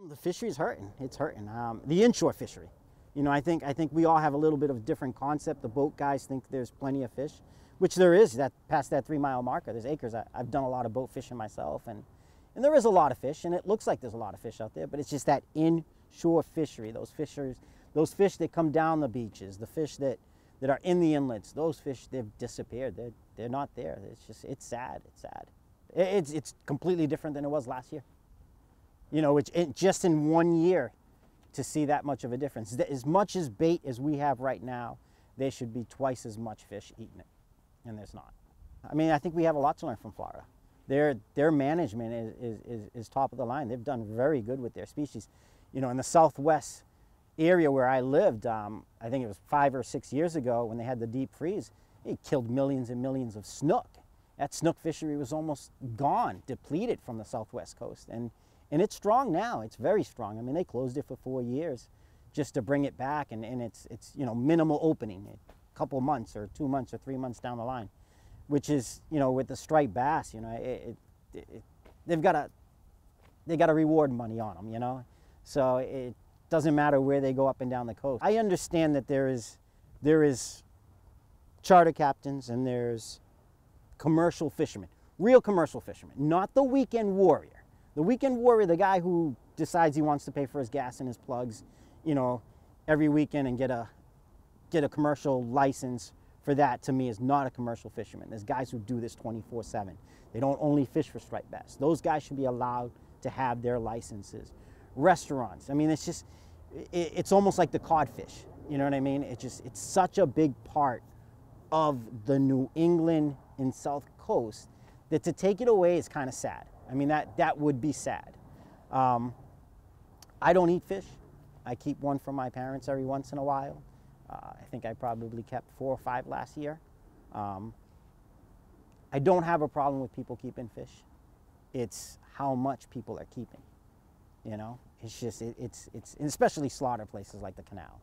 The fishery is hurting. It's hurting. The inshore fishery. You know, I think we all have a little bit of a different concept. The boat guys think there's plenty of fish, which there is. That past that 3-mile marker, there's acres. I've done a lot of boat fishing myself, and there is a lot of fish, and it looks like there's a lot of fish out there. But it's just that inshore fishery. Those fish that come down the beaches, the fish that are in the inlets. Those fish, they've disappeared. They're not there. It's sad. It's sad. It's completely different than it was last year. You know, just in 1 year to see that much of a difference. As much as bait as we have right now, there should be twice as much fish eating it, and there's not. I mean, I think we have a lot to learn from Florida. Their management is top of the line. They've done very good with their species. You know, in the southwest area where I lived, I think it was 5 or 6 years ago when they had the deep freeze, it killed millions and millions of snook. That snook fishery was almost gone, depleted from the southwest coast. And it's strong now. It's very strong. I mean, they closed it for 4 years just to bring it back, and it's you know, minimal opening, a couple months or 2 months or 3 months down the line, which is, you know, with the striped bass, you know, they've got to reward money on them, you know. So it doesn't matter where they go up and down the coast. I understand that there is charter captains and there's commercial fishermen, real commercial fishermen, not the weekend warrior. The weekend warrior, the guy who decides he wants to pay for his gas and his plugs, you know, every weekend and get a commercial license for that, to me, is not a commercial fisherman. There's guys who do this 24/7. They don't only fish for striped bass. Those guys should be allowed to have their licenses. Restaurants, I mean, it's almost like the codfish. You know what I mean? It's such a big part of the New England and South Coast that to take it away is kind of sad. I mean, that would be sad. I don't eat fish. I keep one from my parents every once in a while. I think I probably kept 4 or 5 last year. I don't have a problem with people keeping fish. It's how much people are keeping. You know, it's just, it's especially slaughter places like the canal.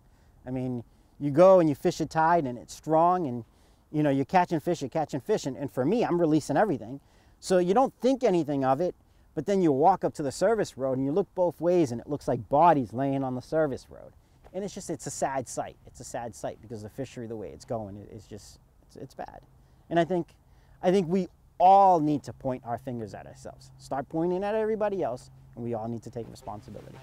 I mean, you go and you fish a tide and it's strong, and you know, you're catching fish, and for me, I'm releasing everything. So you don't think anything of it, but then you walk up to the service road and you look both ways and it looks like bodies laying on the service road. And it's a sad sight. It's a sad sight because the fishery, the way it's going, it's bad. And I think we all need to point our fingers at ourselves. Start pointing at everybody else, and we all need to take responsibility.